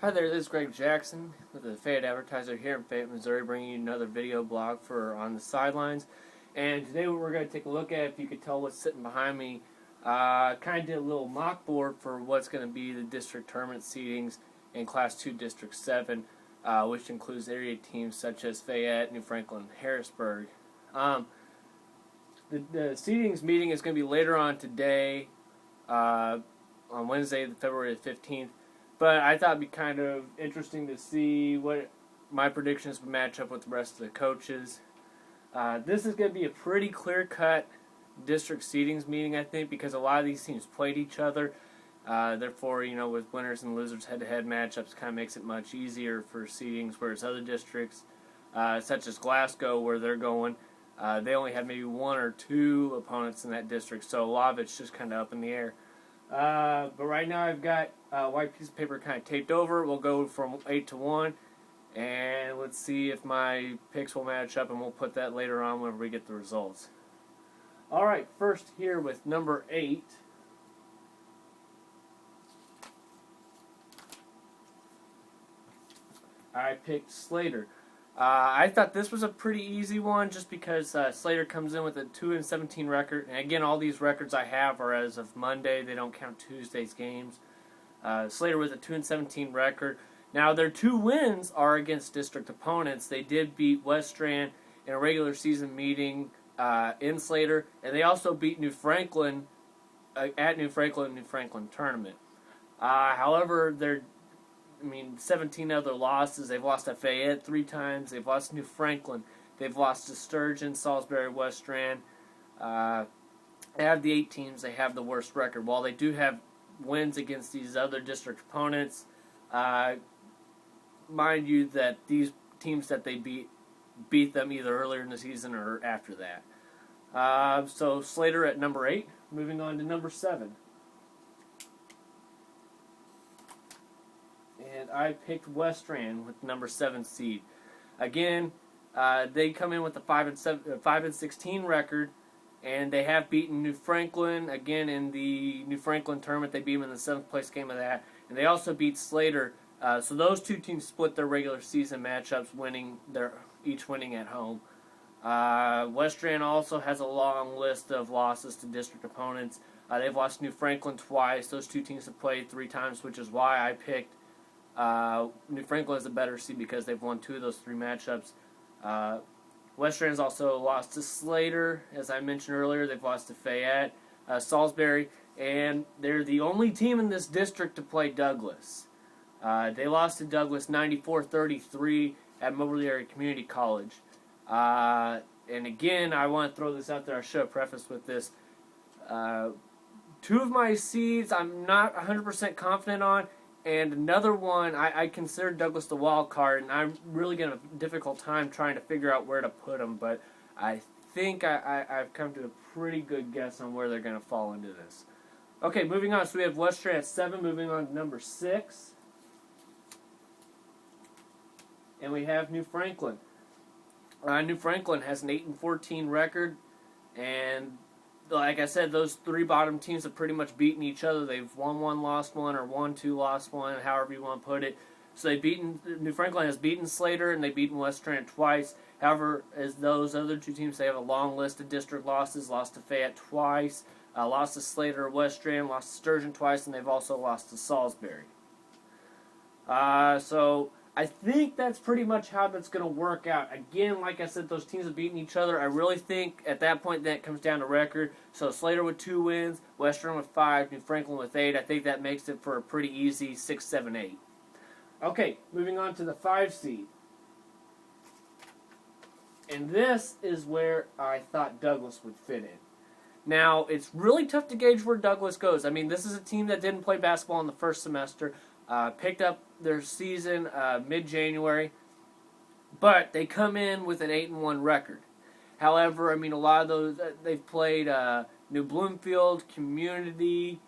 Hi there, this is Greg Jackson with the Fayette Advertiser here in Fayette, Missouri, bringing you another video blog for On the Sidelines. And today what we're going to take a look at, if you could tell what's sitting behind me, kind of did a little mock board for what's going to be the district tournament seedings in Class 2 District 7, which includes area teams such as Fayette, New Franklin, Harrisburg. The seedings meeting is going to be later on today, on Wednesday, February 15th. But I thought it'd be kind of interesting to see what my predictions would match up with the rest of the coaches. This is going to be a pretty clear-cut district seedings meeting, I think, because a lot of these teams played each other. Therefore, with winners and losers head-to-head matchups kind of makes it much easier for seedings, whereas other districts, such as Glasgow, where they're going, they only have maybe one or two opponents in that district, so a lot of it's just kind of up in the air. But right now I've got a white piece of paper kind of taped over. We'll go from 8 to 1, and let's see if my picks will match up, and we'll put that later on whenever we get the results. Alright, first here with number 8. I picked Slater. I thought this was a pretty easy one just because Slater comes in with a 2-17 record. And again, all these records I have are as of Monday. They don't count Tuesday's games. Slater with a 2-17 record. Now, their 2 wins are against district opponents. They did beat West Strand in a regular season meeting in Slater. And they also beat New Franklin at New Franklin tournament. However, 17 other losses. They've lost to Fayette 3 times. They've lost to New Franklin. They've lost to Sturgeon, Salisbury, West Strand. Out of the 8 teams, they have the worst record. While they do have wins against these other district opponents, mind you that these teams that they beat them either earlier in the season or after that. So Slater at number 8. Moving on to number 7. And I picked West Strand with number 7 seed. Again, they come in with a 5-16 record, and they have beaten New Franklin again in the New Franklin tournament. They beat them in the 7th place game of that, and they also beat Slater. So those 2 teams split their regular season matchups, each winning at home. West Strand also has a long list of losses to district opponents. They've lost New Franklin twice. Those 2 teams have played 3 times, which is why I picked New Franklin is a better seed because they've won 2 of those 3 matchups. West Strand's also lost to Slater, as I mentioned earlier. They've lost to Fayette, Salisbury, and they're the only team in this district to play Douglas. They lost to Douglas 94-33 at Moberly Area Community College. And again, I want to throw this out there. I should have prefaced with this. 2 of my seeds I'm not 100% confident on. And another one, I consider Douglas the wild card, and I'm really going to have a difficult time trying to figure out where to put them. But I think I've come to a pretty good guess on where they're going to fall into this. Okay, moving on. So we have West Strand at 7, moving on to number 6. And we have New Franklin. New Franklin has an 8-14 record, and like I said, those 3 bottom teams have pretty much beaten each other. They've won 1, lost 1, or won 2, lost 1, however you want to put it. So New Franklin has beaten Slater, and they've beaten West Strand twice. However, as those other 2 teams, they have a long list of district losses. Lost to Fayette twice, lost to Slater, West Strand, lost to Sturgeon twice, and they've also lost to Salisbury. So I think that's pretty much how that's going to work out. Again, like I said, those teams have beaten each other. I really think at that point that comes down to record. So Slater with 2 wins, Western with 5, New Franklin with 8. I think that makes it for a pretty easy 6, 7, 8. Okay, moving on to the 5 seed. And this is where I thought Douglas would fit in. Now, it's really tough to gauge where Douglas goes. I mean, this is a team that didn't play basketball in the first semester. Picked up their season mid-January, but they come in with an 8-1 record. However, a lot of those they've played New Bloomfield, Community,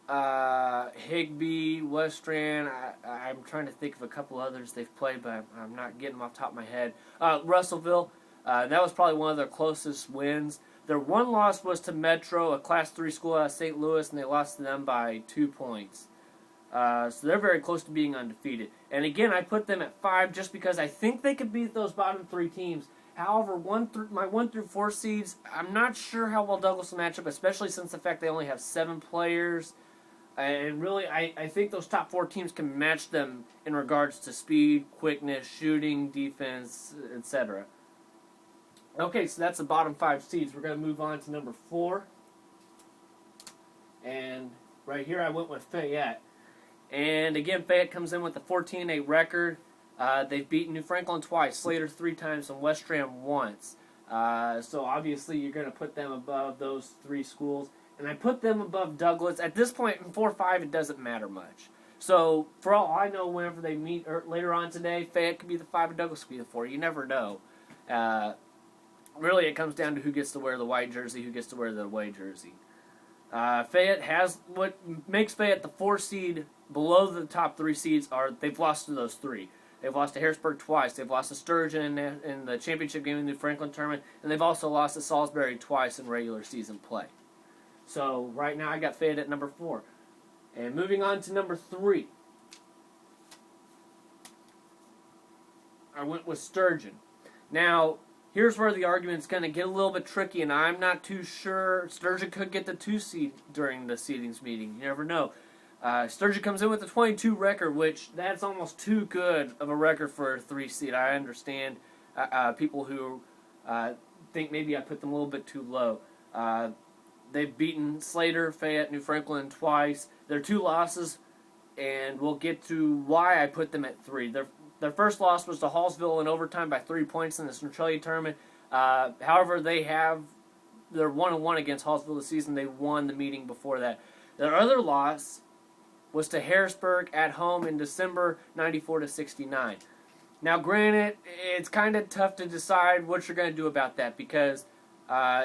Higbee, West Strand. I'm trying to think of a couple others they've played, but I'm not getting them off the top of my head. Russellville, that was probably one of their closest wins. Their one loss was to Metro, a Class 3 school out of St. Louis, and they lost to them by 2 points. So they're very close to being undefeated. And again, I put them at 5 just because I think they could beat those bottom 3 teams. However, my 1 through 4 seeds, I'm not sure how well Douglas will match up, especially since the fact they only have 7 players. And really, I think those top 4 teams can match them in regards to speed, quickness, shooting, defense, etc. Okay, so that's the bottom 5 seeds. We're going to move on to number 4. And right here I went with Fayette. And again, Fayette comes in with a 14-8 record. They've beaten New Franklin twice, Slater 3 times, and Westram once. So obviously you're going to put them above those 3 schools. And I put them above Douglas. At this point, in 4-5, it doesn't matter much. So for all I know, whenever they meet later on today, Fayette could be the 5 and Douglas could be the 4. You never know. Really, it comes down to who gets to wear the white jersey, who gets to wear the away jersey. Fayette has what makes Fayette the 4 seed below the top 3 seeds are they've lost to those 3. They've lost to Harrisburg twice. They've lost to Sturgeon in the championship game in the New Franklin tournament, and they've also lost to Salisbury twice in regular season play. So right now I got Fayette at number 4. And moving on to number 3. I went with Sturgeon. Now, here's where the argument's going to get a little bit tricky, and I'm not too sure. Sturgeon could get the 2 seed during the seedings meeting. You never know. Sturgeon comes in with a 22 record, which that's almost too good of a record for a 3 seed. I understand people who think maybe I put them a little bit too low. They've beaten Slater, Fayette, New Franklin twice. Their 2 losses, and we'll get to why I put them at 3. Their first loss was to Hallsville in overtime by 3 points in the Centralia tournament. However, they're 1-1 against Hallsville this season. They won the meeting before that. Their other loss was to Harrisburg at home in December, 94-69. Now, granted, it's kind of tough to decide what you're going to do about that because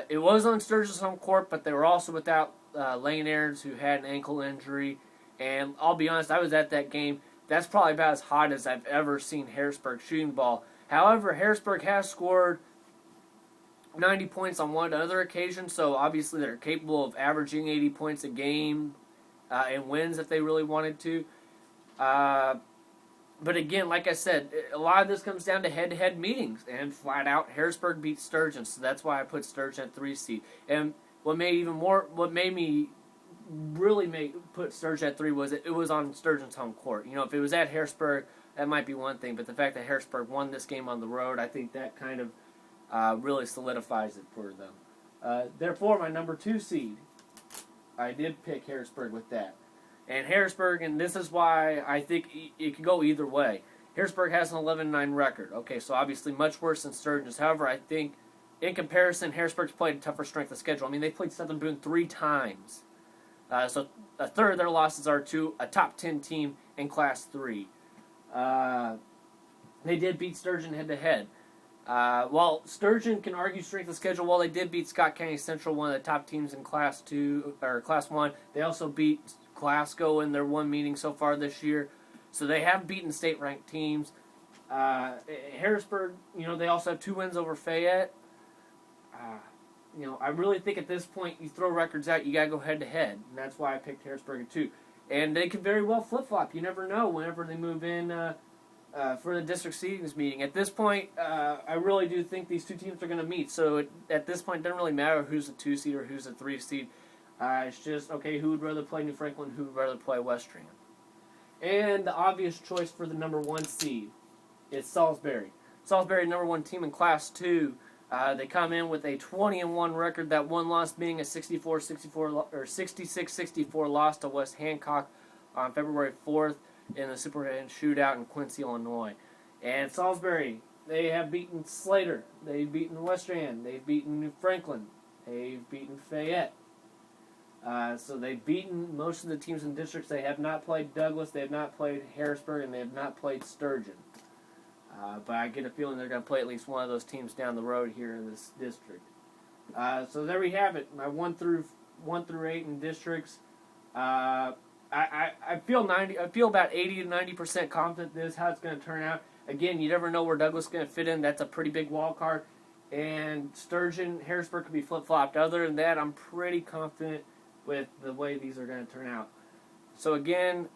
it was on Sturgeon's home court, but they were also without Lane Aarons, who had an ankle injury. And I'll be honest, I was at that game. That's probably about as hot as I've ever seen Harrisburg shooting ball. However, Harrisburg has scored 90 points on one other occasion, so obviously they're capable of averaging 80 points a game and wins if they really wanted to. But again, like I said, a lot of this comes down to head-to-head meetings, and flat out, Harrisburg beat Sturgeon, so that's why I put Sturgeon at 3 seed. And what made me really put Sturgeon at 3 was it was on Sturgeon's home court. You know, if it was at Harrisburg, that might be one thing, but the fact that Harrisburg won this game on the road, I think that kind of really solidifies it for them. Therefore, my number 2 seed, I did pick Harrisburg with that. And Harrisburg, and this is why I think it could go either way. Harrisburg has an 11-9 record. Okay, so obviously much worse than Sturgeon's. However, I think in comparison, Harrisburg's played a tougher strength of schedule. I mean, they played Southern Boone 3 times. So a third of their losses are to a top 10 team in Class 3. They did beat Sturgeon head-to-head. While Sturgeon can argue strength of schedule, while they did beat Scott County Central, one of the top teams in Class 2 or Class 1, they also beat Glasgow in their one meeting so far this year. So they have beaten state-ranked teams. Harrisburg, they also have 2 wins over Fayette. I really think at this point, you throw records out, you got to go head-to-head. And that's why I picked Harrisburg at 2. And they could very well flip-flop. You never know whenever they move in for the district seedings meeting. At this point, I really do think these 2 teams are going to meet. So at this point, it doesn't really matter who's a 2 seed or who's a 3 seed. It's just, okay, who would rather play New Franklin, who would rather play Westram? And the obvious choice for the number 1 seed is Salisbury. Salisbury, number 1 team in Class 2. They come in with a 20-1 record, that one loss being a 66-64 loss to West Hancock on February 4th in the Superintendent Shootout in Quincy, Illinois. And Salisbury, they have beaten Slater. They've beaten Westram. They've beaten New Franklin. They've beaten Fayette. So they've beaten most of the teams in districts. They have not played Douglas, they have not played Harrisburg, and they have not played Sturgeon. But I get a feeling they're going to play at least one of those teams down the road here in this district. So there we have it. My 1 through 8 in districts. I feel about 80 to 90% confident this is how it's going to turn out. Again, you never know where Douglas is going to fit in. That's a pretty big wild card. And Sturgeon, Harrisburg could be flip-flopped. Other than that, I'm pretty confident with the way these are going to turn out. So again,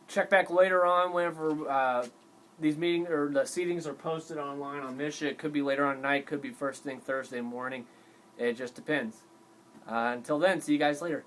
check back later on whenever these meetings or the seedings are posted online on Misha. It could be later on night, could be first thing Thursday morning. It just depends. Until then, see you guys later.